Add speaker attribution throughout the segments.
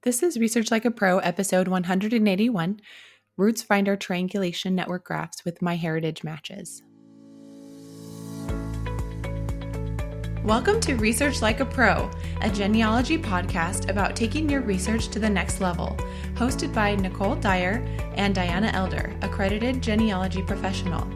Speaker 1: This is Research Like a Pro, episode 181, RootsFinder Triangulation Network Graphs with MyHeritage Matches. Welcome to Research Like a Pro, a genealogy podcast about taking your research to the next level, hosted by Nicole Dyer and Diana Elder, accredited genealogy professional.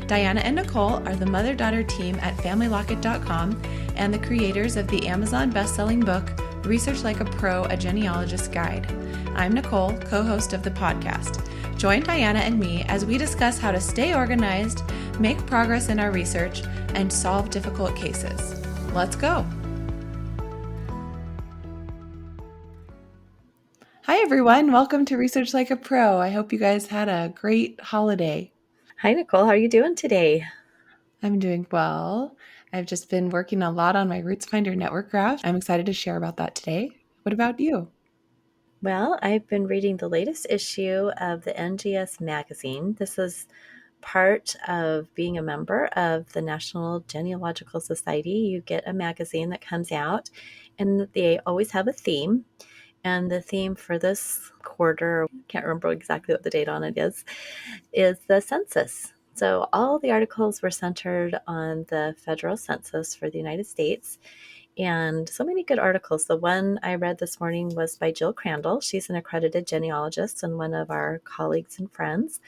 Speaker 1: Diana and Nicole are the mother-daughter team at FamilyLocket.com and the creators of the Amazon best-selling book, Research Like a Pro, A Genealogist's Guide. I'm Nicole, co-host of the podcast. Join Diana and me as we discuss how to stay organized, make progress in our research, and solve difficult cases. Let's go. Hi, everyone. Welcome to Research Like a Pro. I hope you guys had a great holiday.
Speaker 2: Hi, Nicole. How are you doing today?
Speaker 1: I'm doing well. I've just been working a lot on my RootsFinder network graph. I'm excited to share about that today. What about you?
Speaker 2: Well, I've been reading the latest issue of the NGS magazine. This is part of being a member of the National Genealogical Society. You get a magazine that comes out, and they always have a theme. And the theme for this quarter, I can't remember exactly what the date on it is the census. So all the articles were centered on the federal census for the United States. And so many good articles. The one I read this morning was by Jill Crandall. She's an accredited genealogist and one of our colleagues and friends.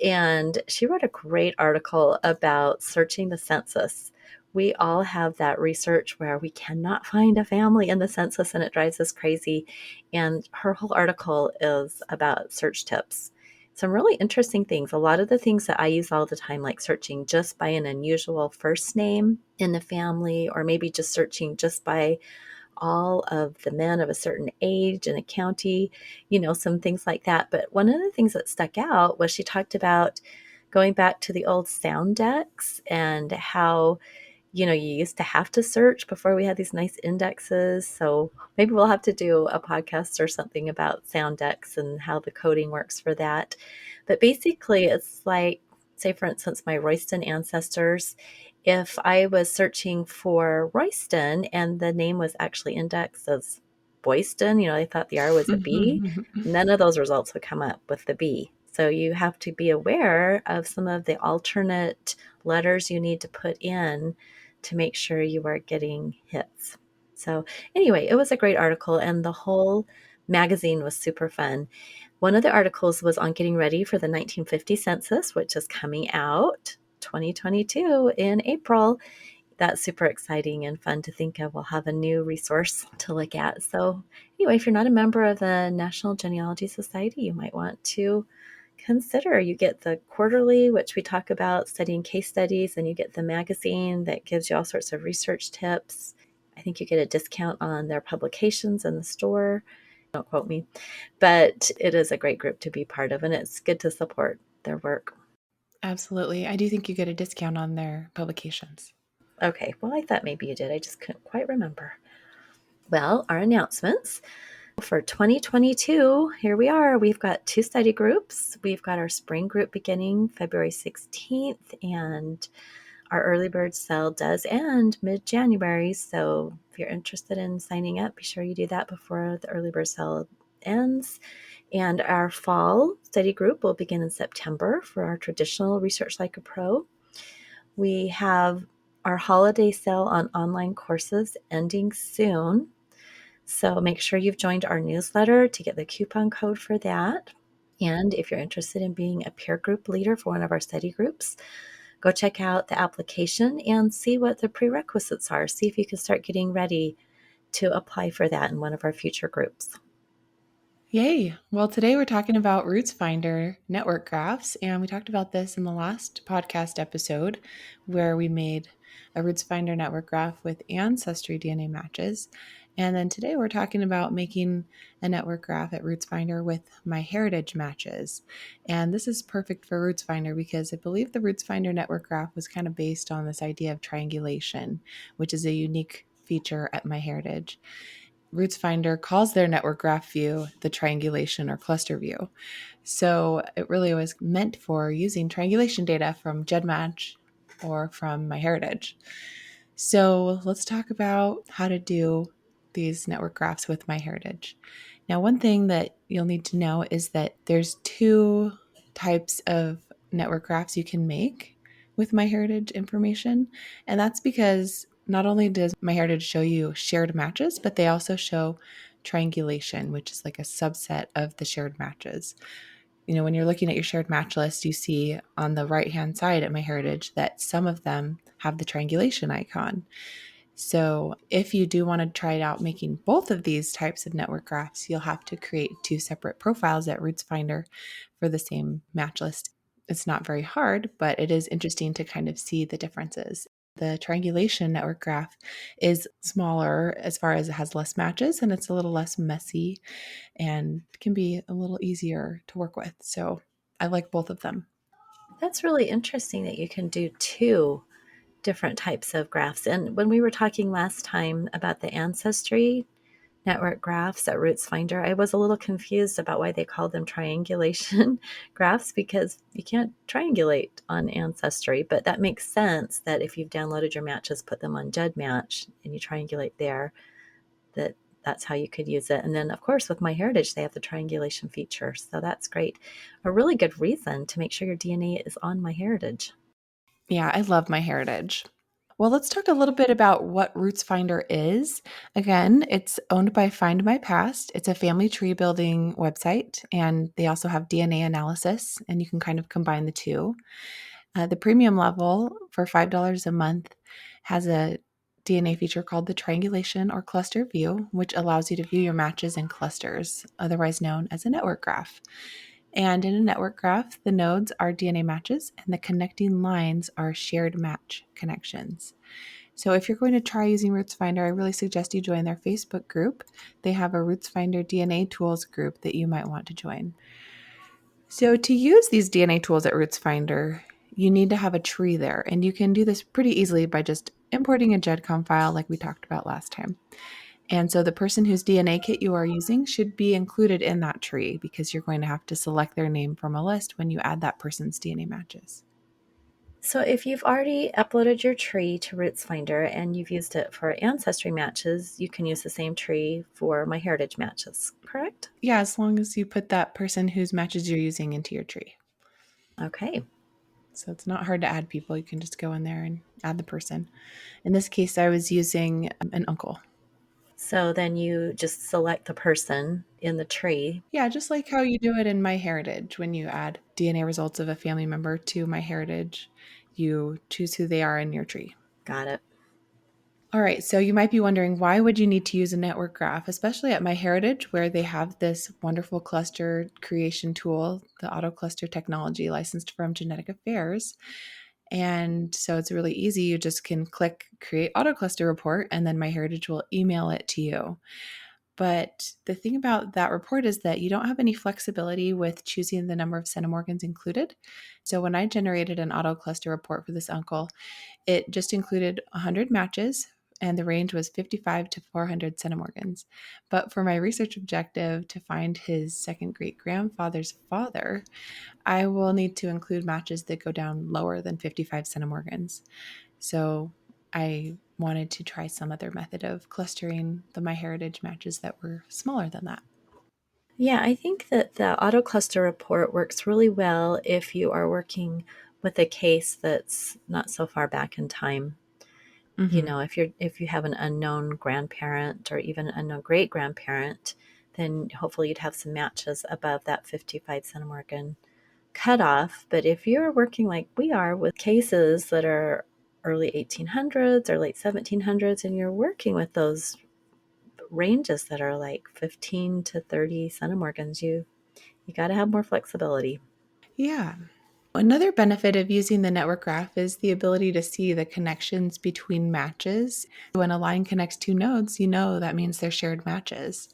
Speaker 2: And she wrote a great article about searching the census. We all have that research where we cannot find a family in the census and it drives us crazy. And her whole article is about search tips. Some really interesting things. A lot of the things that I use all the time, like searching just by an unusual first name in the family, or maybe just searching just by all of the men of a certain age in a county, some things like that. But one of the things that stuck out was she talked about going back to the old sound decks and how, you used to have to search before we had these nice indexes. So maybe we'll have to do a podcast or something about sound decks and how the coding works for that. But basically, it's like, say, for instance, my Royston ancestors. If I was searching for Royston and the name was actually indexed as Boyston, I thought the R was a B, none of those results would come up with the B. So you have to be aware of some of the alternate letters you need to put in to make sure you are getting hits. So anyway, it was a great article and the whole magazine was super fun. One of the articles was on getting ready for the 1950 census, which is coming out 2022 in April. That's super exciting and fun to think of. We'll have a new resource to look at. So anyway, if you're not a member of the National Genealogy Society, you might want to consider. You get the quarterly, which we talk about studying case studies, and you get the magazine that gives you all sorts of research tips. I think you get a discount on their publications in the store. Don't quote me, but it is a great group to be part of, and it's good to support their work.
Speaker 1: Absolutely. I do think you get a discount on their publications.
Speaker 2: Okay, well, I thought maybe you did. I just couldn't quite remember. Well, our announcements. For 2022, here we are. We've got 2 study groups. We've got our spring group beginning February 16th, and our early bird sale does end mid-January. So if you're interested in signing up, be sure you do that before the early bird sale ends. And our fall study group will begin in September for our traditional Research Like a Pro. We have our holiday sale on online courses ending soon. So make sure you've joined our newsletter to get the coupon code for that. And if you're interested in being a peer group leader for one of our study groups, go check out the application and see what the prerequisites are. See if you can start getting ready to apply for that in one of our future groups.
Speaker 1: Yay. Well, today we're talking about RootsFinder network graphs, and we talked about this in the last podcast episode where we made a RootsFinder network graph with ancestry DNA matches. And then today we're talking about making a network graph at RootsFinder with MyHeritage matches. And this is perfect for RootsFinder because I believe the RootsFinder network graph was kind of based on this idea of triangulation, which is a unique feature at MyHeritage. RootsFinder calls their network graph view the triangulation or cluster view. So it really was meant for using triangulation data from GEDmatch or from MyHeritage. So let's talk about how to do these network graphs with MyHeritage. Now, one thing that you'll need to know is that there's two types of network graphs you can make with MyHeritage information. And that's because not only does MyHeritage show you shared matches, but they also show triangulation, which is like a subset of the shared matches. When you're looking at your shared match list, you see on the right-hand side at MyHeritage that some of them have the triangulation icon. So if you do want to try out making both of these types of network graphs, you'll have to create two separate profiles at RootsFinder for the same match list. It's not very hard, but it is interesting to kind of see the differences. The triangulation network graph is smaller as far as it has less matches, and it's a little less messy and can be a little easier to work with. So I like both of them.
Speaker 2: That's really interesting that you can do two different types of graphs. And when we were talking last time about the ancestry network graphs at RootsFinder, I was a little confused about why they call them triangulation graphs, because you can't triangulate on Ancestry. But that makes sense that if you've downloaded your matches, put them on GEDmatch, and you triangulate there, that's how you could use it. And then, of course, with MyHeritage, they have the triangulation feature. So that's great. A really good reason to make sure your DNA is on MyHeritage.
Speaker 1: Yeah, I love MyHeritage. Well, let's talk a little bit about what RootsFinder is. Again, it's owned by Find My Past. It's a family tree building website, and they also have DNA analysis, and you can kind of combine the two. The premium level for $5 a month has a DNA feature called the Triangulation or Cluster View, which allows you to view your matches in clusters, otherwise known as a network graph. And in a network graph, the nodes are DNA matches and the connecting lines are shared match connections. So if you're going to try using RootsFinder, I really suggest you join their Facebook group. They have a RootsFinder DNA tools group that you might want to join. So to use these DNA tools at RootsFinder, you need to have a tree there, and you can do this pretty easily by just importing a GEDCOM file like we talked about last time. And so the person whose DNA kit you are using should be included in that tree because you're going to have to select their name from a list when you add that person's DNA matches.
Speaker 2: So if you've already uploaded your tree to RootsFinder and you've used it for ancestry matches, you can use the same tree for MyHeritage matches, correct?
Speaker 1: Yeah, as long as you put that person whose matches you're using into your tree.
Speaker 2: Okay.
Speaker 1: So it's not hard to add people. You can just go in there and add the person. In this case, I was using an uncle.
Speaker 2: So then you just select the person in the tree.
Speaker 1: Yeah, just like how you do it in MyHeritage. When you add DNA results of a family member to MyHeritage, you choose who they are in your tree.
Speaker 2: Got it.
Speaker 1: All right, so you might be wondering, why would you need to use a network graph, especially at MyHeritage, where they have this wonderful cluster creation tool, the auto cluster technology licensed from Genetic Affairs. And so it's really easy. You just can click create auto cluster report, and then MyHeritage will email it to you. But the thing about that report is that you don't have any flexibility with choosing the number of centimorgans included. So when I generated an auto cluster report for this uncle, it just included 100 matches and the range was 55 to 400 centimorgans. But for my research objective to find his second great grandfather's father, I will need to include matches that go down lower than 55 centimorgans. So I wanted to try some other method of clustering the MyHeritage matches that were smaller than that.
Speaker 2: Yeah, I think that the auto cluster report works really well if you are working with a case that's not so far back in time. You
Speaker 1: Mm-hmm.
Speaker 2: know, if you have an unknown grandparent or even an unknown great grandparent, then hopefully you'd have some matches above that 55 centimorgan cutoff. But if you're working like we are with cases that are early 1800s or late 1700s, and you're working with those ranges that are like 15 to 30 centimorgans, you got to have more flexibility.
Speaker 1: Yeah. Another benefit of using the network graph is the ability to see the connections between matches. When a line connects two nodes, you know that means they're shared matches.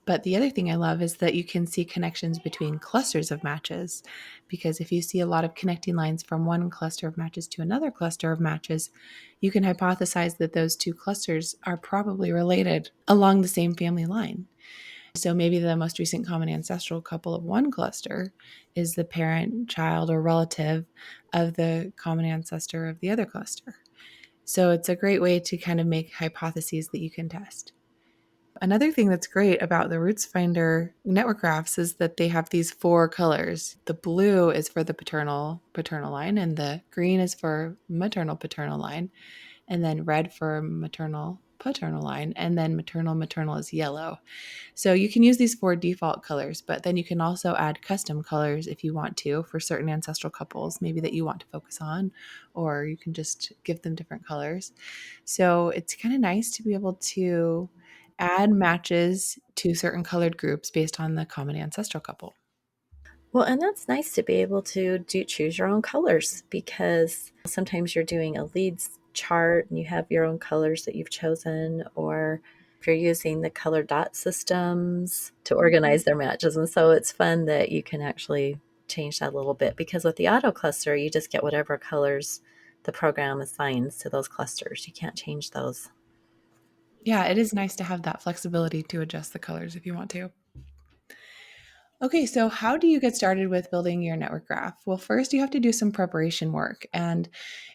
Speaker 1: But the other thing I love is that you can see connections between clusters of matches. Because if you see a lot of connecting lines from one cluster of matches to another cluster of matches, you can hypothesize that those two clusters are probably related along the same family line. So maybe the most recent common ancestral couple of one cluster is the parent, child, or relative of the common ancestor of the other cluster. So it's a great way to kind of make hypotheses that you can test. Another thing that's great about the RootsFinder network graphs is that they have these four colors. The blue is for the paternal line, and the green is for maternal paternal line, and then red for maternal paternal line, and then maternal is yellow. So you can use these four default colors, but then you can also add custom colors if you want to for certain ancestral couples, maybe that you want to focus on, or you can just give them different colors. So it's kind of nice to be able to add matches to certain colored groups based on the common ancestral couple.
Speaker 2: Well, and that's nice to be able to choose your own colors, because sometimes you're doing a leads chart and you have your own colors that you've chosen, or if you're using the color dot systems to organize their matches. And so it's fun that you can actually change that a little bit, because with the auto cluster, you just get whatever colors the program assigns to those clusters. You can't change those.
Speaker 1: Yeah, it is nice to have that flexibility to adjust the colors if you want to. Okay, so how do you get started with building your network graph? Well, first you have to do some preparation work, and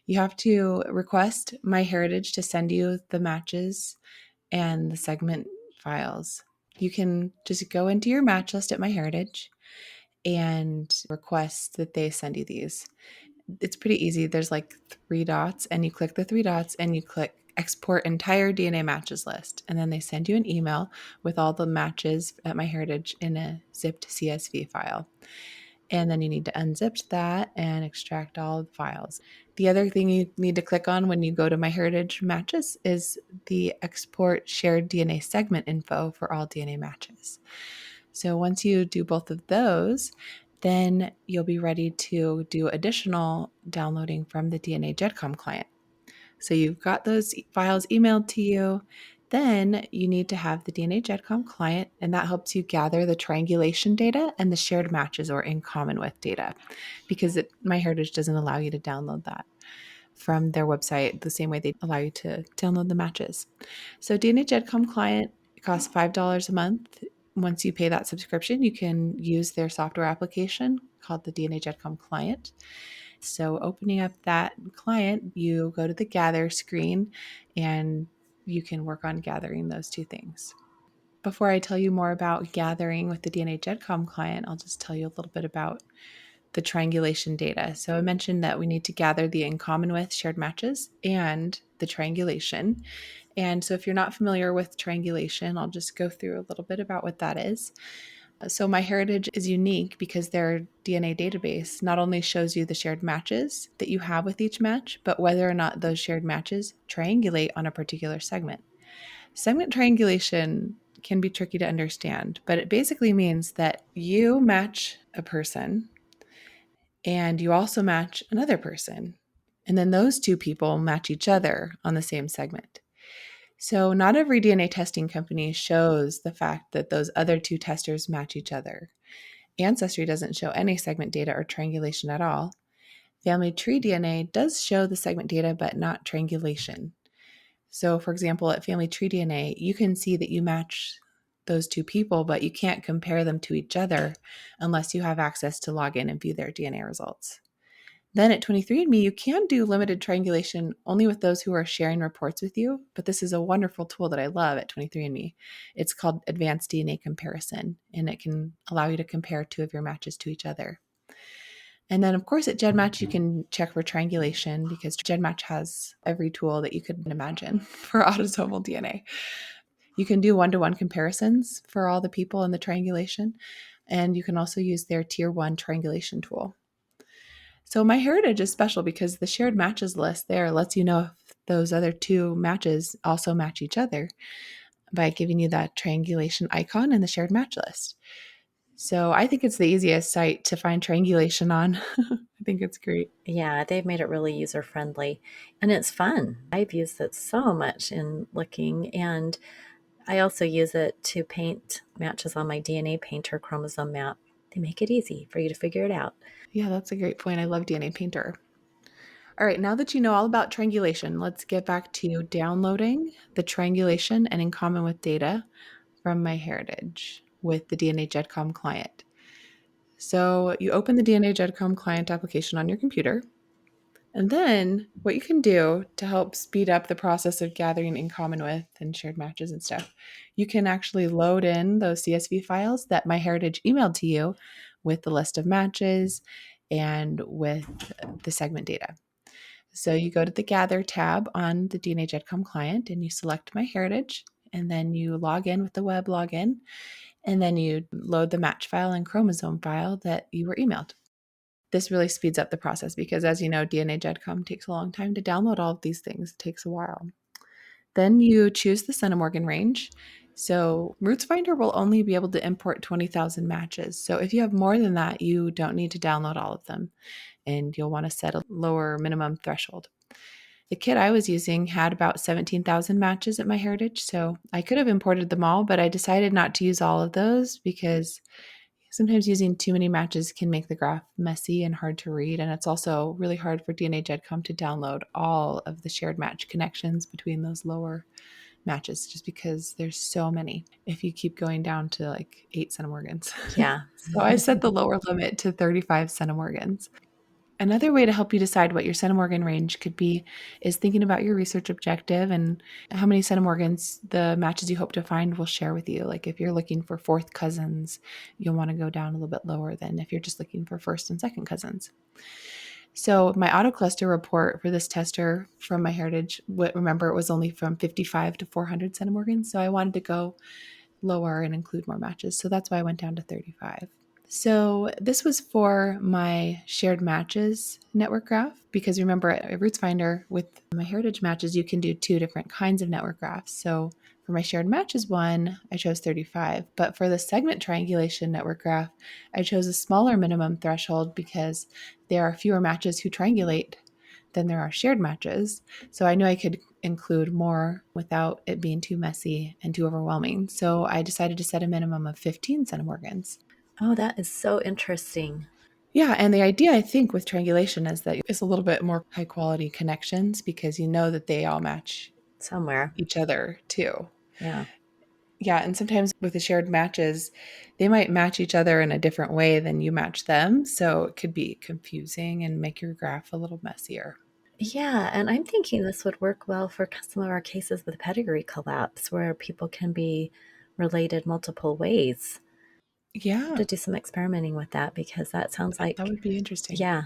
Speaker 1: you have to request MyHeritage to send you the matches and the segment files. You can just go into your match list at MyHeritage and request that they send you these. It's pretty easy. There's like three dots, and you click the three dots and you click export entire DNA matches list. And then they send you an email with all the matches at MyHeritage in a zipped CSV file. And then you need to unzip that and extract all the files. The other thing you need to click on when you go to MyHeritage matches is the export shared DNA segment info for all DNA matches. So once you do both of those, then you'll be ready to do additional downloading from the DNA GEDCOM client. So you've got those files emailed to you. Then you need to have the DNA GEDCOM client, and that helps you gather the triangulation data and the shared matches or in common with data, because MyHeritage doesn't allow you to download that from their website the same way they allow you to download the matches. So DNA GEDCOM client costs $5 a month. Once you pay that subscription, you can use their software application called the DNA GEDCOM client. So opening up that client, you go to the gather screen and you can work on gathering those two things. Before I tell you more about gathering with the DNA GEDCOM client, I'll just tell you a little bit about the triangulation data. So I mentioned that we need to gather the in common with shared matches and the triangulation. And so if you're not familiar with triangulation, I'll just go through a little bit about what that is. So MyHeritage is unique because their DNA database not only shows you the shared matches that you have with each match, but whether or not those shared matches triangulate on a particular segment. Segment triangulation can be tricky to understand, but it basically means that you match a person and you also match another person. And then those two people match each other on the same segment. So, not every DNA testing company shows the fact that those other two testers match each other. Ancestry doesn't show any segment data or triangulation at all. Family tree DNA does show the segment data, but not triangulation. So, for example, at Family Tree DNA, you can see that you match those two people, but you can't compare them to each other unless you have access to log in and view their DNA results. Then at 23andMe, you can do limited triangulation only with those who are sharing reports with you, but this is a wonderful tool that I love at 23andMe. It's called Advanced DNA Comparison, and it can allow you to compare two of your matches to each other. And then, of course, at GEDmatch, you can check for triangulation because GEDmatch has every tool that you could imagine for autosomal DNA. You can do one-to-one comparisons for all the people in the triangulation, and you can also use their tier 1 triangulation tool. So MyHeritage is special because the shared matches list there lets you know if those other two matches also match each other by giving you that triangulation icon in the shared match list. So I think it's the easiest site to find triangulation on. I think it's great.
Speaker 2: Yeah, they've made it really user friendly, and it's fun. I've used it so much in looking, and I also use it to paint matches on my DNA Painter chromosome map. They make it easy for you to figure it out.
Speaker 1: Yeah, that's a great point. I love DNA Painter. All right, now that you know all about triangulation, let's get back to downloading the triangulation and in common with data from MyHeritage with the DNA GEDCOM client. So you open the DNA GEDCOM client application on your computer. And then what you can do to help speed up the process of gathering in common with and shared matches and stuff, you can actually load in those CSV files that MyHeritage emailed to you with the list of matches and with the segment data. So you go to the Gather tab on the DNA GEDCOM client and you select MyHeritage, and then you log in with the web login, and then you load the match file and chromosome file that you were emailed. This really speeds up the process because, as you know, DNA GEDCOM takes a long time to download all of these things. It takes a while. Then you choose the Centimorgan range. So RootsFinder will only be able to import 20,000 matches. So if you have more than that, you don't need to download all of them, and you'll want to set a lower minimum threshold. The kit I was using had about 17,000 matches at MyHeritage, so I could have imported them all, but I decided not to use all of those because sometimes using too many matches can make the graph messy and hard to read, and it's also really hard for DNA GEDCOM to download all of the shared match connections between those lower matches just because there's so many if you keep going down to like 8 centimorgans.
Speaker 2: Yeah.
Speaker 1: So I set the lower limit to 35 centimorgans. Another way to help you decide what your centimorgan range could be is thinking about your research objective and how many centimorgans the matches you hope to find will share with you. Like if you're looking for fourth cousins, you'll want to go down a little bit lower than if you're just looking for first and second cousins. So my autocluster report for this tester from MyHeritage, remember it was only from 55 to 400 centimorgans. So I wanted to go lower and include more matches. So that's why I went down to 35. So this was for my shared matches network graph because remember at RootsFinder with MyHeritage matches, you can do two different kinds of network graphs. So for my shared matches one, I chose 35, but for the segment triangulation network graph, I chose a smaller minimum threshold because there are fewer matches who triangulate than there are shared matches. So I knew I could include more without it being too messy and too overwhelming. So I decided to set a minimum of 15 centimorgans.
Speaker 2: Oh, that is so interesting.
Speaker 1: Yeah, and the idea I think with triangulation is that it's a little bit more high quality connections because you know that they all match
Speaker 2: Somewhere.
Speaker 1: each other too.
Speaker 2: Yeah.
Speaker 1: Yeah, and sometimes with the shared matches, they might match each other in a different way than you match them, so it could be confusing and make your graph a little messier.
Speaker 2: Yeah, and I'm thinking this would work well for some of our cases with pedigree collapse where people can be related multiple ways.
Speaker 1: Yeah,
Speaker 2: To do some experimenting with that because that sounds
Speaker 1: that
Speaker 2: like,
Speaker 1: would be interesting.
Speaker 2: yeah,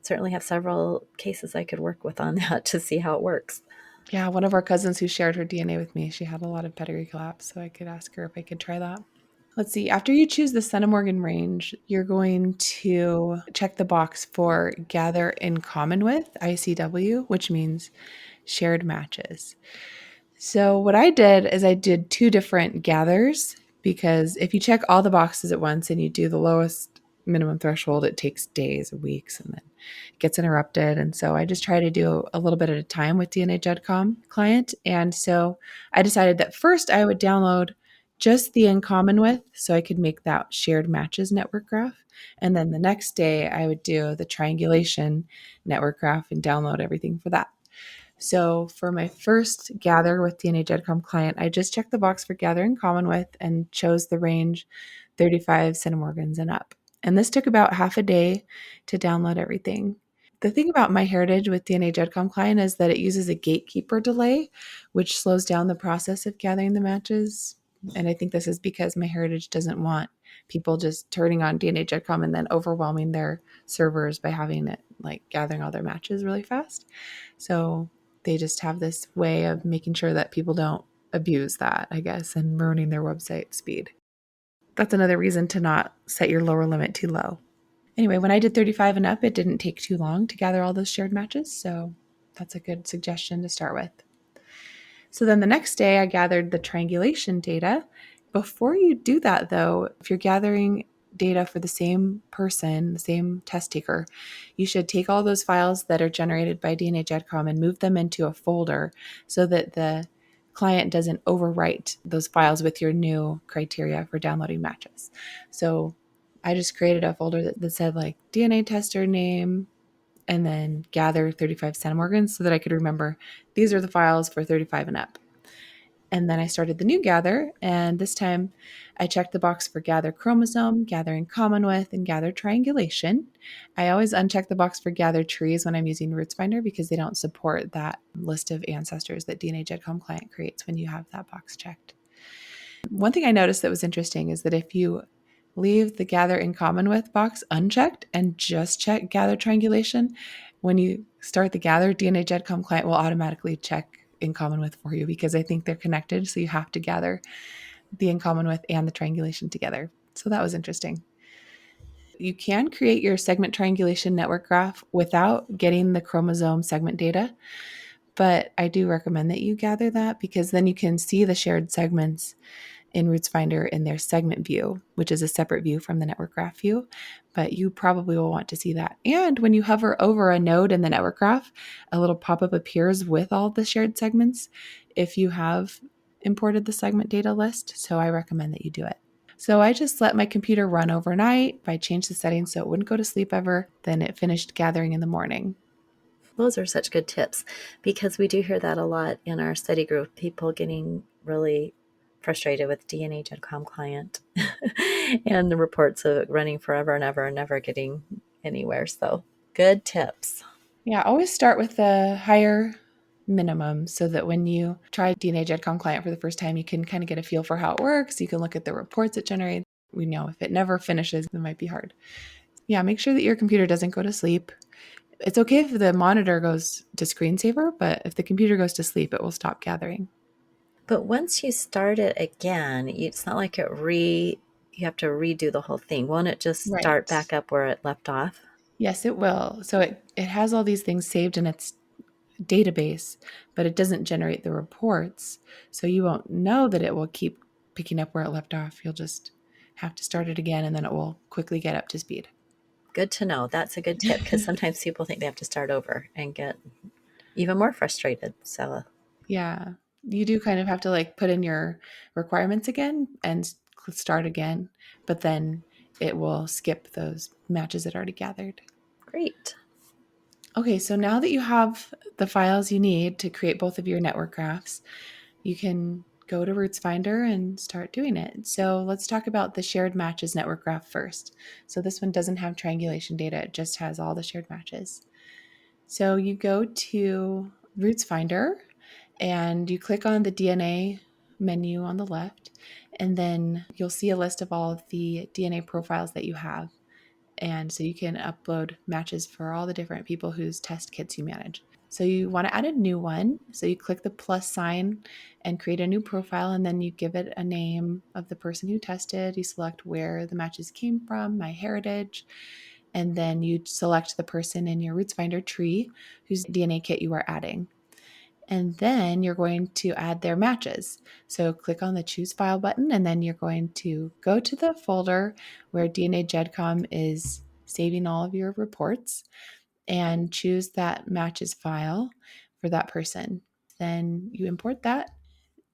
Speaker 2: certainly have several cases I could work with on that to see how it works.
Speaker 1: Yeah, one of our cousins who shared her DNA with me, she had a lot of pedigree collapse, so I could ask her if I could try that. Let's see. After you choose the Centimorgan range, you're going to check the box for gather in common with ICW, which means shared matches. So what I did is I did two different gathers because if you check all the boxes at once and you do the lowest minimum threshold, it takes days or weeks and then it gets interrupted. And so I just try to do a little bit at a time with DNA GEDCOM client. And so I decided that first I would download just the in common with so I could make that shared matches network graph. And then the next day I would do the triangulation network graph and download everything for that. So for my first gather with DNA GEDCOM client, I just checked the box for gather in common with and chose the range 35 centimorgans and up. And this took about half a day to download everything. The thing about MyHeritage with DNA GEDCOM client is that it uses a gatekeeper delay, which slows down the process of gathering the matches. And I think this is because MyHeritage doesn't want people just turning on DNA GEDCOM and then overwhelming their servers by having it like gathering all their matches really fast. So they just have this way of making sure that people don't abuse that, I guess, and ruining their website speed. That's another reason to not set your lower limit too low. Anyway, when I did 35 and up, it didn't take too long to gather all those shared matches. So that's a good suggestion to start with. So then the next day, I gathered the triangulation data. Before you do that, though, if you're gathering data for the same person, the same test taker, you should take all those files that are generated by DNA GEDCOM and move them into a folder so that the client doesn't overwrite those files with your new criteria for downloading matches. So I just created a folder that said like DNA tester name, and then gather 35 centimorgans so that I could remember these are the files for 35 and up. And then I started the new gather, and this time I checked the box for gather chromosome, gather in common with, and gather triangulation. I always uncheck the box for gather trees when I'm using RootsFinder because they don't support that list of ancestors that DNA GEDCOM client creates when you have that box checked. One thing I noticed that was interesting is that if you leave the gather in common with box unchecked and just check gather triangulation, when you start the gather, DNA GEDCOM client will automatically check in common with for you because I think they're connected. So you have to gather the in common with and the triangulation together. So that was interesting. You can create your segment triangulation network graph without getting the chromosome segment data, but I do recommend that you gather that because then you can see the shared segments in RootsFinder in their segment view, which is a separate view from the network graph view, but you probably will want to see that. And when you hover over a node in the network graph, a little pop-up appears with all the shared segments if you have imported the segment data list, so I recommend that you do it. So I just let my computer run overnight. I changed the settings so it wouldn't go to sleep ever. Then it finished gathering in the morning.
Speaker 2: Those are such good tips because we do hear that a lot in our study group, people getting really frustrated with DNA GenCom client and the reports of it running forever and ever and never getting anywhere. So good tips.
Speaker 1: Yeah, always start with the higher minimum so that when you try DNA GEDCOM client for the first time, you can kind of get a feel for how it works. You can look at the reports it generates. We know if it never finishes, it might be hard. Yeah, make sure that your computer doesn't go to sleep. It's okay if the monitor goes to screensaver, but if the computer goes to sleep, it will stop gathering.
Speaker 2: But once you start it again, it's not like you have to redo the whole thing. Won't it just start
Speaker 1: Right.
Speaker 2: back up where it left off?
Speaker 1: Yes, it will. So it has all these things saved in its database, but it doesn't generate the reports. So you won't know that it will keep picking up where it left off. You'll just have to start it again and then it will quickly get up to speed.
Speaker 2: Good to know. That's a good tip because sometimes people think they have to start over and get even more frustrated. So
Speaker 1: Yeah. You do kind of have to like put in your requirements again and start again, but then it will skip those matches it already gathered.
Speaker 2: great.
Speaker 1: Okay, so now that you have the files you need to create both of your network graphs, you can go to RootsFinder and start doing it. So let's talk about the shared matches network graph first. So this one doesn't have triangulation data, it just has all the shared matches. So you go to RootsFinder and you click on the DNA menu on the left, and then you'll see a list of all of the DNA profiles that you have. And so you can upload matches for all the different people whose test kits you manage. So you want to add a new one. So you click the plus sign and create a new profile, and then you give it a name of the person who tested. You select where the matches came from, MyHeritage, and then you select the person in your RootsFinder tree whose DNA kit you are adding. And then you're going to add their matches. So click on the choose file button, and then you're going to go to the folder where DNA GEDCOM is saving all of your reports and choose that matches file for that person. Then you import that.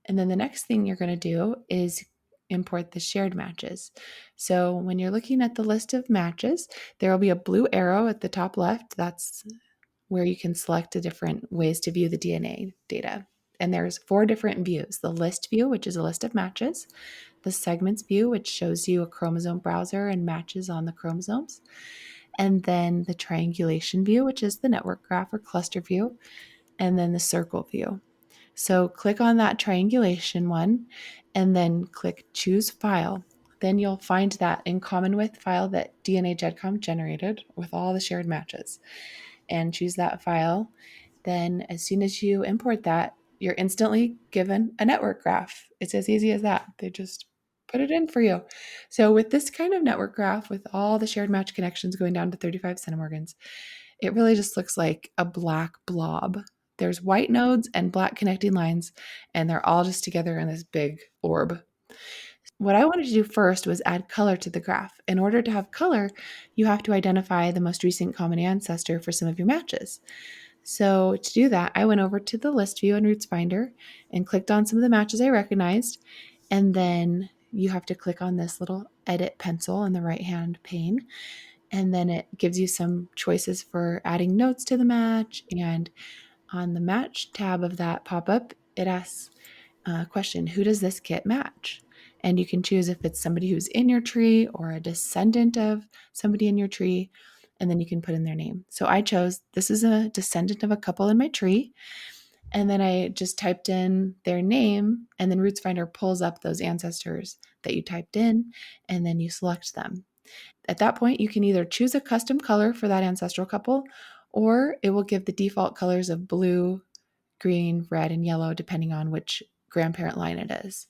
Speaker 1: And then the next thing you're going to do is import the shared matches. So when you're looking at the list of matches, there will be a blue arrow at the top left. That's where you can select the different ways to view the DNA data. And there's 4 different views: the list view, which is a list of matches, the segments view, which shows you a chromosome browser and matches on the chromosomes, and then the triangulation view, which is the network graph or cluster view, and then the circle view. So click on that triangulation one and then click choose file. Then you'll find that in common with file that DNA GEDCOM generated with all the shared matches, and choose that file. Then as soon as you import that, you're instantly given a network graph. It's as easy as that. They just put it in for you. So with this kind of network graph with all the shared match connections going down to 35 centimorgans, it really just looks like a black blob. There's white nodes and black connecting lines, and they're all just together in this big orb. What I wanted to do first was add color to the graph. In order to have color, you have to identify the most recent common ancestor for some of your matches. So to do that, I went over to the list view in RootsFinder and clicked on some of the matches I recognized. And then you have to click on this little edit pencil in the right-hand pane. And then it gives you some choices for adding notes to the match. And on the match tab of that pop-up, it asks question, who does this kit match? And you can choose if it's somebody who's in your tree or a descendant of somebody in your tree, and then you can put in their name. So I chose, this is a descendant of a couple in my tree. And then I just typed in their name, and then RootsFinder pulls up those ancestors that you typed in, and then you select them. At that point, you can either choose a custom color for that ancestral couple, or it will give the default colors of blue, green, red, and yellow, depending on which grandparent line it is.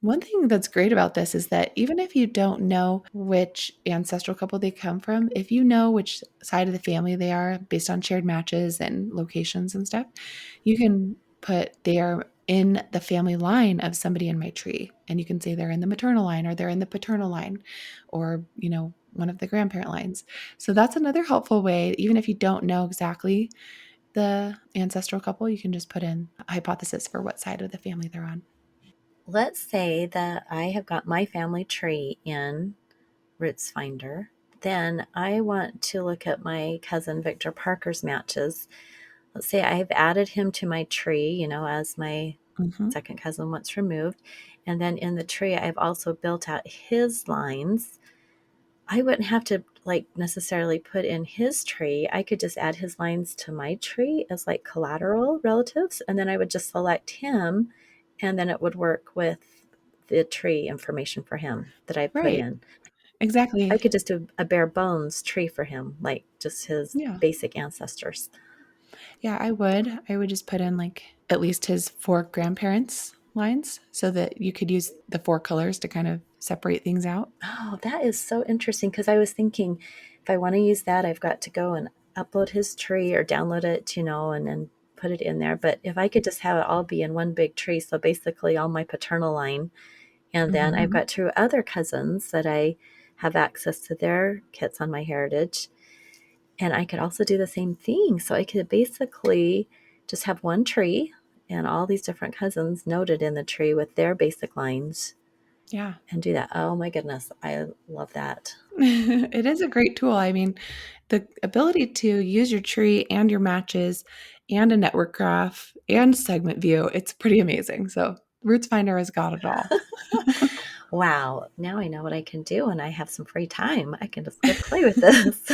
Speaker 1: One thing that's great about this is that even if you don't know which ancestral couple they come from, if you know which side of the family they are based on shared matches and locations and stuff, you can put they are in the family line of somebody in my tree. And you can say they're in the maternal line or they're in the paternal line or, one of the grandparent lines. So that's another helpful way. Even if you don't know exactly the ancestral couple, you can just put in a hypothesis for what side of the family they're on.
Speaker 2: Let's say that I have got my family tree in RootsFinder. Then I want to look at my cousin Victor Parker's matches. Let's say I've added him to my tree, as my
Speaker 1: Mhm.
Speaker 2: second cousin once removed. And then in the tree, I've also built out his lines. I wouldn't have to necessarily put in his tree. I could just add his lines to my tree as collateral relatives. And then I would just select him, and then it would work with the tree information for him that I put
Speaker 1: Right.
Speaker 2: in. I
Speaker 1: Exactly.
Speaker 2: could just do a bare bones tree for him, like just his
Speaker 1: Yeah.
Speaker 2: basic ancestors.
Speaker 1: Yeah, I would. I would just put in like at least his four grandparents lines so that you could use the four colors to kind of separate things out.
Speaker 2: Oh, that is so interesting, because I was thinking if I want to use that, I've got to go and upload his tree or download it, and then put it in there. But if I could just have it all be in one big tree, so basically all my paternal line, and then I've
Speaker 1: Mhm.
Speaker 2: got two other cousins that I have access to their kits on MyHeritage, and I could also do the same thing. So I could basically just have one tree and all these different cousins noted in the tree with their basic lines
Speaker 1: Yeah.
Speaker 2: and do that. Oh my goodness, I love that.
Speaker 1: It is a great tool. I mean, the ability to use your tree and your matches and a network graph and segment view, it's pretty amazing. So, RootsFinder has got it all.
Speaker 2: Wow, now I know what I can do when I have some free time. I can just go play with this.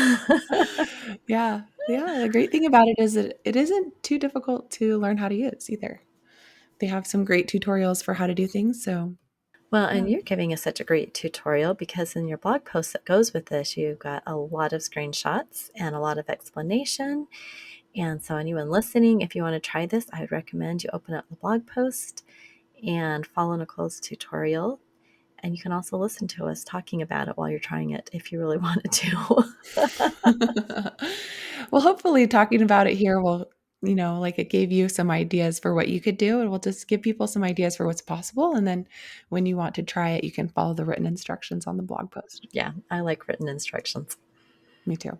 Speaker 1: Yeah. Yeah. The great thing about it is that it isn't too difficult to learn how to use either. They have some great tutorials for how to do things. So,
Speaker 2: Well,
Speaker 1: yeah.
Speaker 2: and you're giving us such a great tutorial, because in your blog post that goes with this, you've got a lot of screenshots and a lot of explanation. And so, anyone listening, if you want to try this, I would recommend you open up the blog post and follow Nicole's tutorial. And you can also listen to us talking about it while you're trying it if you really wanted to.
Speaker 1: Well, hopefully talking about it here will, like it gave you some ideas for what you could do, and we'll just give people some ideas for what's possible. And then when you want to try it, you can follow the written instructions on the blog post.
Speaker 2: Yeah, I like written instructions.
Speaker 1: Me too.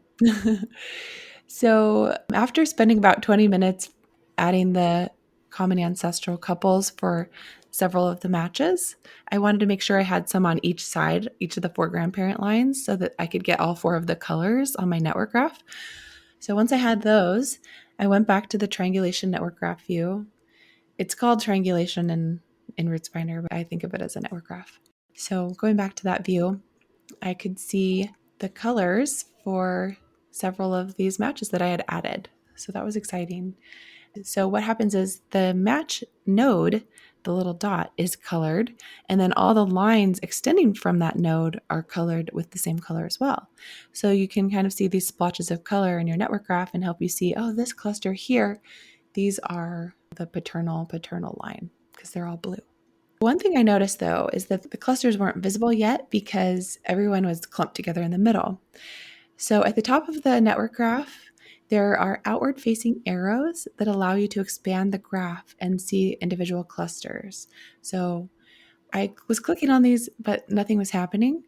Speaker 1: So after spending about 20 minutes adding the common ancestral couples for several of the matches, I wanted to make sure I had some on each side, each of the four grandparent lines, so that I could get all four of the colors on my network graph. So once I had those, I went back to the triangulation network graph view. It's called triangulation in RootsFinder, but I think of it as a network graph. So going back to that view, I could see the colors for several of these matches that I had added. So that was exciting. So what happens is the match node, the little dot, is colored, and then all the lines extending from that node are colored with the same color as well. So you can kind of see these splotches of color in your network graph and help you see, oh, this cluster here, these are the paternal line because they're all blue. One thing I noticed though is that the clusters weren't visible yet because everyone was clumped together in the middle. So at the top of the network graph, there are outward facing arrows that allow you to expand the graph and see individual clusters. So I was clicking on these, but nothing was happening.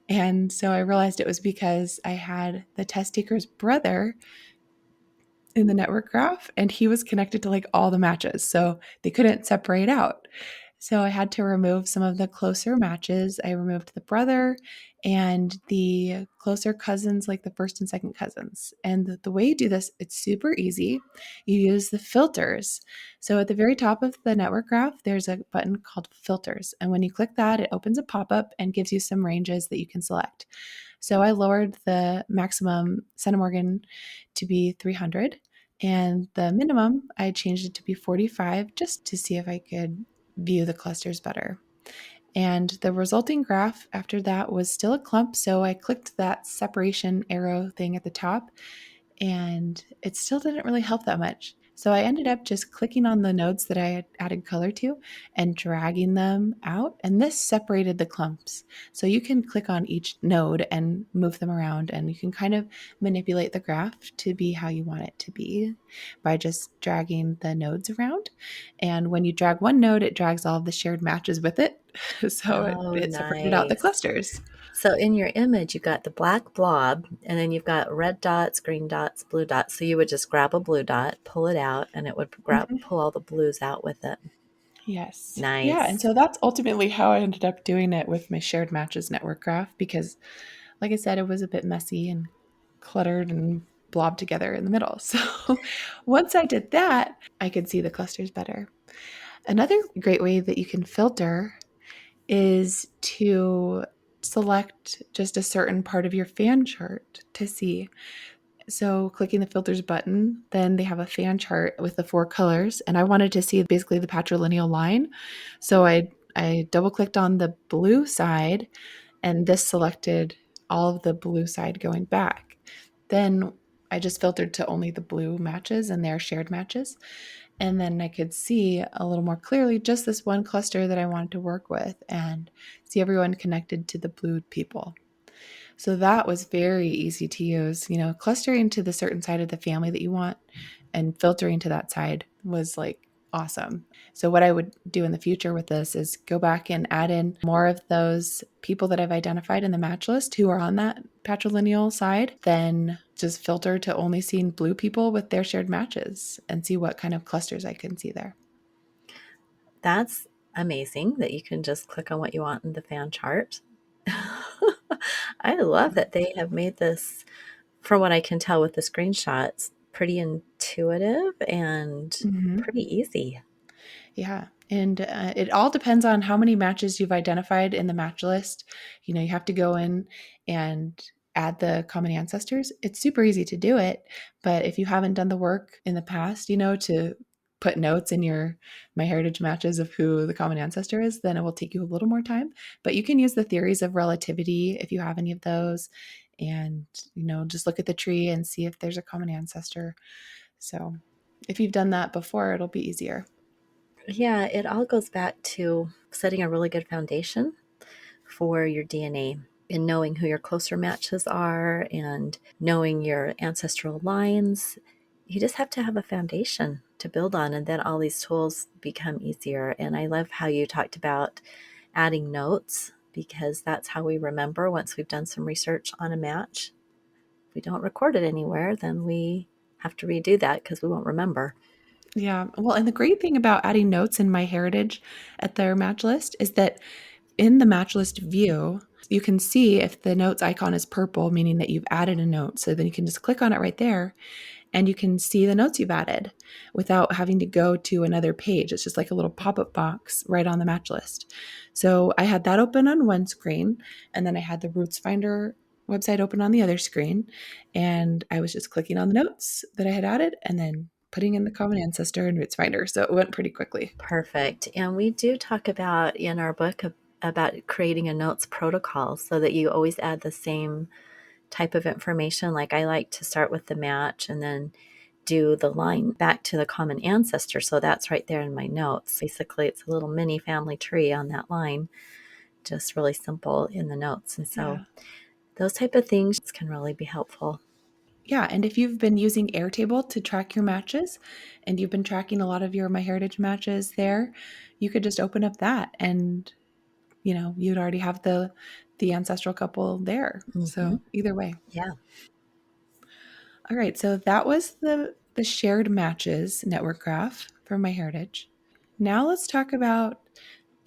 Speaker 1: And so I realized it was because I had the test taker's brother in the network graph and he was connected to like all the matches. So they couldn't separate out. So I had to remove some of the closer matches. I removed the brother and the closer cousins, like the first and second cousins. And the way you do this, it's super easy. You use the filters. So at the very top of the network graph, there's a button called filters. And when you click that, it opens a pop up and gives you some ranges that you can select. So I lowered the maximum Centimorgan to be 300. And the minimum, I changed it to be 45 just to see if I could view the clusters better. And the resulting graph after that was still a clump. So I clicked that separation arrow thing at the top and it still didn't really help that much. So I ended up just clicking on the nodes that I had added color to and dragging them out. And this separated the clumps. So you can click on each node and move them around, and you can kind of manipulate the graph to be how you want it to be by just dragging the nodes around. And when you drag one node, it drags all of the shared matches with it. So
Speaker 2: Oh,
Speaker 1: it separated out the
Speaker 2: nice.
Speaker 1: clusters.
Speaker 2: So in your image, you've got the black blob, and then you've got red dots, green dots, blue dots. So you would just grab a blue dot, pull it out, and it would
Speaker 1: Mhm.
Speaker 2: pull all the blues out with it.
Speaker 1: Yes. Yeah. And
Speaker 2: Nice.
Speaker 1: so that's ultimately how I ended up doing it with my shared matches network graph because, like I said, it was a bit messy and cluttered and blobbed together in the middle. So once I did that, I could see the clusters better. Another great way that you can filter is to select just a certain part of your fan chart to see. So clicking the filters button, then they have a fan chart with the four colors, and I wanted to see basically the patrilineal line. So I double clicked on the blue side, and this selected all of the blue side going back. Then I just filtered to only the blue matches and their shared matches. And then I could see a little more clearly just this one cluster that I wanted to work with and see everyone connected to the blue people. So that was very easy to use. Clustering to the certain side of the family that you want and filtering to that side was like awesome. So, what I would do in the future with this is go back and add in more of those people that I've identified in the match list who are on that patrilineal side, then just filter to only seeing blue people with their shared matches and see what kind of clusters I can see there.
Speaker 2: That's amazing that you can just click on what you want in the fan chart. I love that they have made this, from what I can tell with the screenshots, pretty intuitive and
Speaker 1: Mhm.
Speaker 2: pretty easy.
Speaker 1: Yeah. And it all depends on how many matches you've identified in the match list. You have to go in and add the common ancestors. It's super easy to do it. But if you haven't done the work in the past, to put notes in your MyHeritage matches of who the common ancestor is, then it will take you a little more time. But you can use the theories of relativity if you have any of those and, just look at the tree and see if there's a common ancestor. So if you've done that before, it'll be easier.
Speaker 2: Yeah, it all goes back to setting a really good foundation for your DNA and knowing who your closer matches are and knowing your ancestral lines. You just have to have a foundation to build on, and then all these tools become easier. And I love how you talked about adding notes because that's how we remember once we've done some research on a match. If we don't record it anywhere, then we have to redo that because we won't remember.
Speaker 1: Yeah. Well, and the great thing about adding notes in MyHeritage at their match list is that in the match list view, you can see if the notes icon is purple, meaning that you've added a note. So then you can just click on it right there and you can see the notes you've added without having to go to another page. It's just like a little pop up box right on the match list. So I had that open on one screen, and then I had the RootsFinder website open on the other screen. And I was just clicking on the notes that I had added and then putting in the common ancestor and RootsFinder. So it went pretty quickly.
Speaker 2: Perfect. And we do talk about in our book about creating a notes protocol so that you always add the same type of information. Like I like to start with the match and then do the line back to the common ancestor. So that's right there in my notes. Basically, it's a little mini family tree on that line, just really simple in the notes. And so
Speaker 1: Yeah.
Speaker 2: those type of things can really be helpful.
Speaker 1: Yeah, and if you've been using Airtable to track your matches and you've been tracking a lot of your MyHeritage matches there, you could just open up that and you'd already have the ancestral couple there.
Speaker 2: Hmm.
Speaker 1: So either way.
Speaker 2: Yeah.
Speaker 1: All right, so that was the shared matches network graph for MyHeritage. Now let's talk about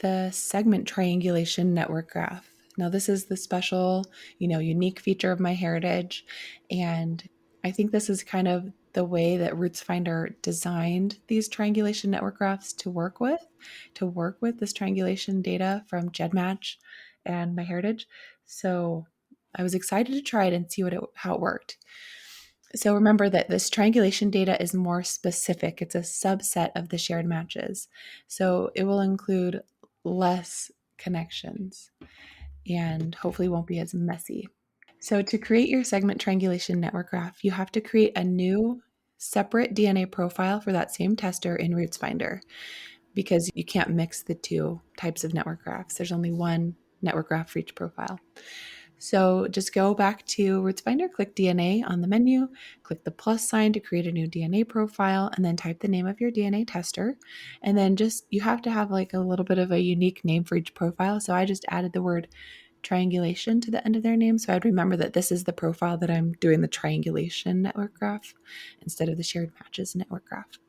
Speaker 1: the segment triangulation network graph. Now, this is the special, unique feature of MyHeritage. And I think this is kind of the way that RootsFinder designed these triangulation network graphs to work with this triangulation data from GEDmatch and MyHeritage. So I was excited to try it and see how it worked. So remember that this triangulation data is more specific. It's a subset of the shared matches. So it will include less connections and hopefully won't be as messy. So to create your segment triangulation network graph, you have to create a new separate DNA profile for that same tester in RootsFinder because you can't mix the two types of network graphs. There's only one network graph for each profile. So just go back to RootsFinder, click DNA on the menu, click the plus sign to create a new DNA profile, and then type the name of your DNA tester. And then you have to have like a little bit of a unique name for each profile. So I just added the word triangulation to the end of their name. So I'd remember that this is the profile that I'm doing the triangulation network graph instead of the shared matches network graph.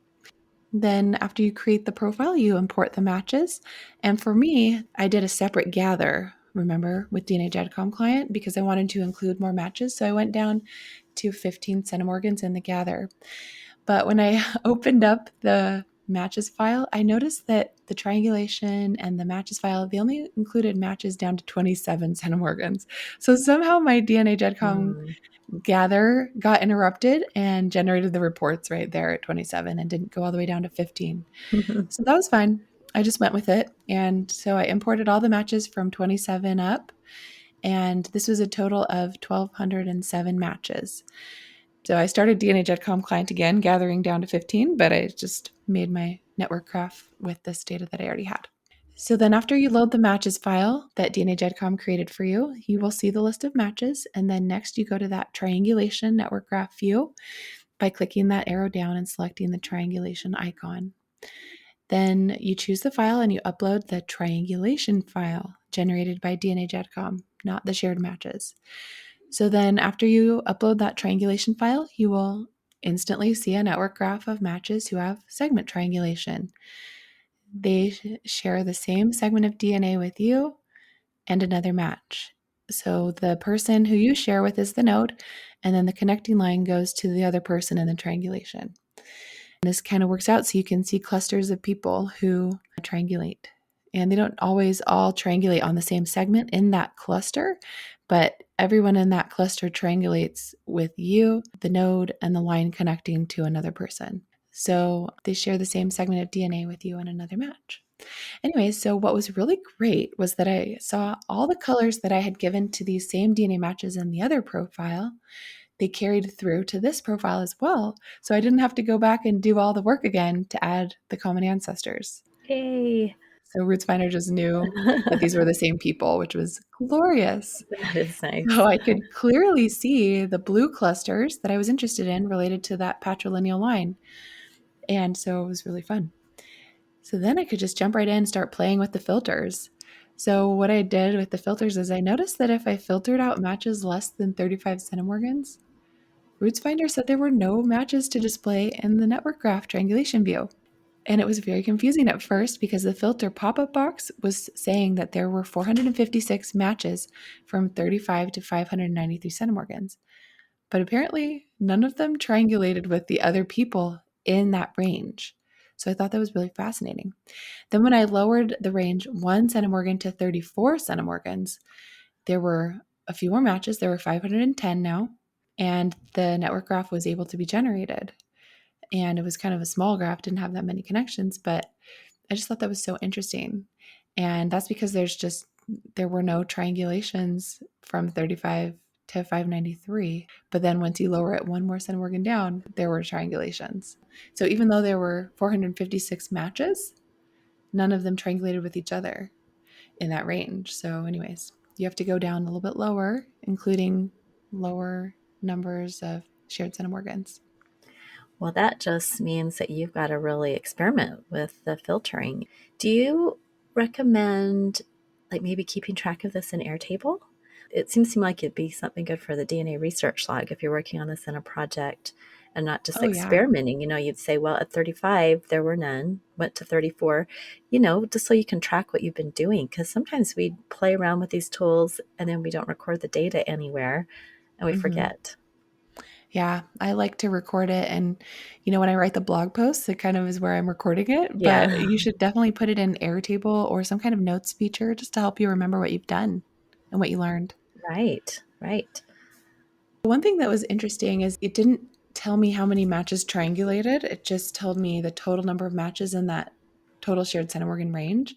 Speaker 1: Then after you create the profile, you import the matches. And for me, I did a separate gather, remember, with DNA JEDCOM client because I wanted to include more matches. So I went down to 15 centimorgans in the gather. But when I opened up the matches file, I noticed that the triangulation and the matches file, they only included matches down to 27 centimorgans. So somehow my DNA JEDCOM gather got interrupted and generated the reports right there at 27 and didn't go all the way down to 15. So that was fine. I just went with it. And so I imported all the matches from 27 up. And this was a total of 1,207 matches. So I started DNA JEDCOM client again, gathering down to 15, but I just made my network graph with this data that I already had. So then after you load the matches file that DNA JEDCOM created for you, you will see the list of matches. And then next you go to that triangulation network graph view by clicking that arrow down and selecting the triangulation icon. Then you choose the file and you upload the triangulation file generated by DNA JEDCOM, not the shared matches. So then after you upload that triangulation file, you will instantly see a network graph of matches who have segment triangulation. They share the same segment of DNA with you and another match. So the person who you share with is the node, and then the connecting line goes to the other person in the triangulation. And this kind of works out so you can see clusters of people who triangulate. And they don't always all triangulate on the same segment in that cluster, but everyone in that cluster triangulates with you, the node, and the line connecting to another person. So they share the same segment of DNA with you and another match. Anyway, so what was really great was that I saw all the colors that I had given to these same DNA matches in the other profile. They carried through to this profile as well. So I didn't have to go back and do all the work again to add the common ancestors.
Speaker 2: Yay.
Speaker 1: So RootsFinder just knew that these were the same people, which was glorious.
Speaker 2: That is
Speaker 1: So
Speaker 2: nice.
Speaker 1: I could clearly see the blue clusters that I was interested in related to that patrilineal line. And so it was really fun. So then I could just jump right in and start playing with the filters. So what I did with the filters is I noticed that if I filtered out matches less than 35 centimorgans, RootsFinder said there were no matches to display in the network graph triangulation view. And it was very confusing at first because the filter pop-up box was saying that there were 456 matches from 35 to 593 centimorgans. But apparently none of them triangulated with the other people in that range. So I thought that was really fascinating. Then when I lowered the range 1 centimorgan to 34 centimorgans, there were a few more matches. There were 510 now, and the network graph was able to be generated. And it was kind of a small graph, didn't have that many connections, but I just thought that was so interesting. And that's because there were no triangulations from 35 to 593. But then once you lower it one more centimorgan down, there were triangulations. So even though there were 456 matches, none of them triangulated with each other in that range. So, anyways, you have to go down a little bit lower, including lower numbers of shared centimorgans.
Speaker 2: Well, that just means that you've got to really experiment with the filtering. Do you recommend like maybe keeping track of this in Airtable? It seems to me like it'd be something good for the DNA research log if you're working on this in a project and not just
Speaker 1: Oh, yeah.
Speaker 2: experimenting. You'd say, well, at 35, there were none, went to 34, just so you can track what you've been doing. Because sometimes we play around with these tools and then we don't record the data anywhere and we
Speaker 1: Hmm.
Speaker 2: forget.
Speaker 1: Yeah, I like to record it. And, when I write the blog posts, it kind of is where I'm recording it. But
Speaker 2: Yeah,
Speaker 1: you should definitely put it in Airtable or some kind of notes feature just to help you remember what you've done and what you learned.
Speaker 2: right, right.
Speaker 1: One thing that was interesting is it didn't tell me how many matches triangulated. It just told me the total number of matches in that total shared Centimorgan range.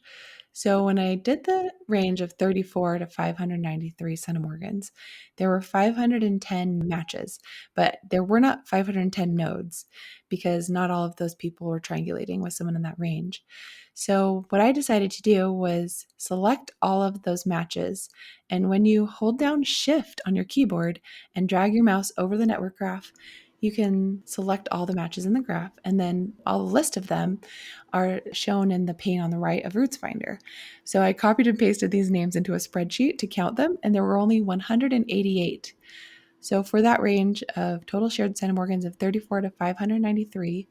Speaker 1: So when I did the range of 34 to 593 centimorgans, there were 510 matches, but there were not 510 nodes because not all of those people were triangulating with someone in that range. So what I decided to do was select all of those matches. And when you hold down Shift on your keyboard and drag your mouse over the network graph, you can select all the matches in the graph, and then a list of them are shown in the pane on the right of RootsFinder. So I copied and pasted these names into a spreadsheet to count them, and there were only 188. So for that range of total shared centimorgans of 34 to 593,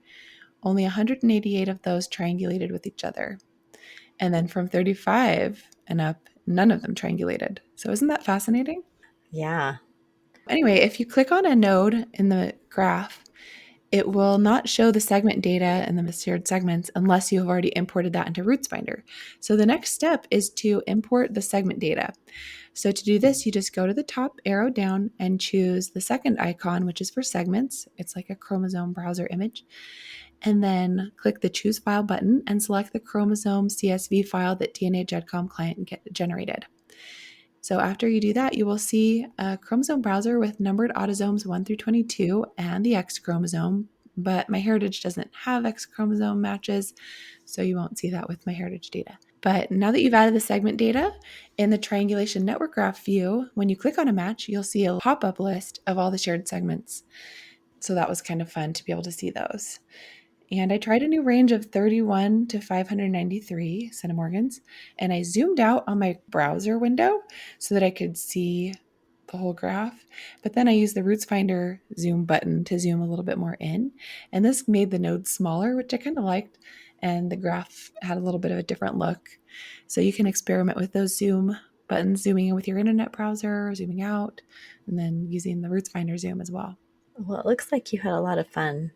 Speaker 1: only 188 of those triangulated with each other. And then from 35 and up, none of them triangulated. So isn't that fascinating?
Speaker 2: Yeah.
Speaker 1: Anyway, if you click on a node in the graph, it will not show the segment data and the shared segments unless you have already imported that into RootsFinder. So the next step is to import the segment data. So to do this, you just go to the top arrow down and choose the second icon, which is for segments. It's like a chromosome browser image. And then click the Choose File button and select the chromosome CSV file that DNA GEDCOM client generated. So after you do that, you will see a chromosome browser with numbered autosomes 1 through 22 and the X chromosome, but MyHeritage doesn't have X chromosome matches, so you won't see that with MyHeritage data. But now that you've added the segment data, in the triangulation network graph view, when you click on a match, you'll see a pop-up list of all the shared segments. So that was kind of fun to be able to see those. And I tried a new range of 31 to 593 centimorgans, and I zoomed out on my browser window so that I could see the whole graph. But then I used the RootsFinder zoom button to zoom a little bit more in, and this made the nodes smaller, which I kind of liked, and the graph had a little bit of a different look. So you can experiment with those zoom buttons, zooming in with your internet browser, zooming out, and then using the RootsFinder zoom as well.
Speaker 2: Well, it looks like you had a lot of fun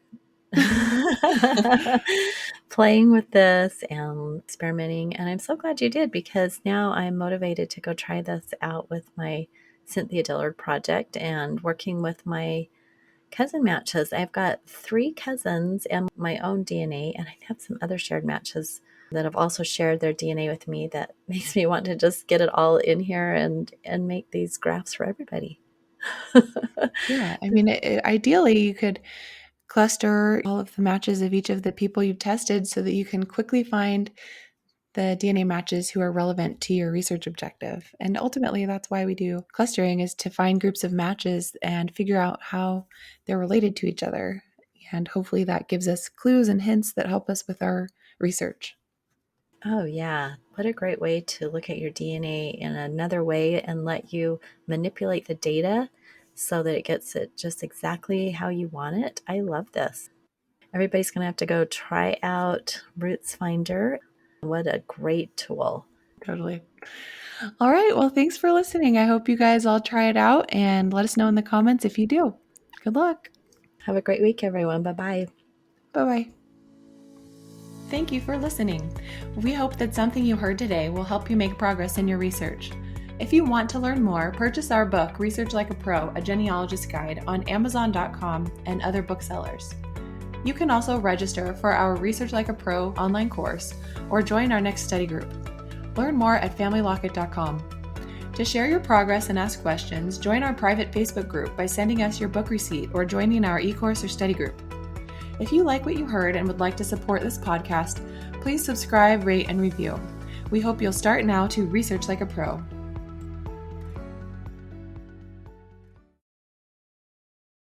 Speaker 2: playing with this and experimenting. And I'm so glad you did, because now I'm motivated to go try this out with my Cynthia Dillard project and working with my cousin matches. I've got 3 cousins and my own DNA, and I have some other shared matches that have also shared their DNA with me. That makes me want to just get it all in here and make these graphs for everybody.
Speaker 1: Yeah, I mean, ideally, you could cluster all of the matches of each of the people you've tested so that you can quickly find the DNA matches who are relevant to your research objective. And ultimately, that's why we do clustering, is to find groups of matches and figure out how they're related to each other. And hopefully that gives us clues and hints that help us with our research.
Speaker 2: Oh, yeah. What a great way to look at your DNA in another way and let you manipulate the data so that it gets it just exactly how you want it. I love this. Everybody's going to have to go try out RootsFinder. What a great tool.
Speaker 1: Totally. All right. Well, thanks for listening. I hope you guys all try it out and let us know in the comments if you do. Good luck.
Speaker 2: Have a great week, everyone. Bye bye.
Speaker 1: Bye bye. Thank you for listening. We hope that something you heard today will help you make progress in your research. If you want to learn more, purchase our book, Research Like a Pro, A Genealogist Guide, on Amazon.com and other booksellers. You can also register for our Research Like a Pro online course or join our next study group. Learn more at FamilyLocket.com. To share your progress and ask questions, join our private Facebook group by sending us your book receipt or joining our e-course or study group. If you like what you heard and would like to support this podcast, please subscribe, rate, and review. We hope you'll start now to research like a pro.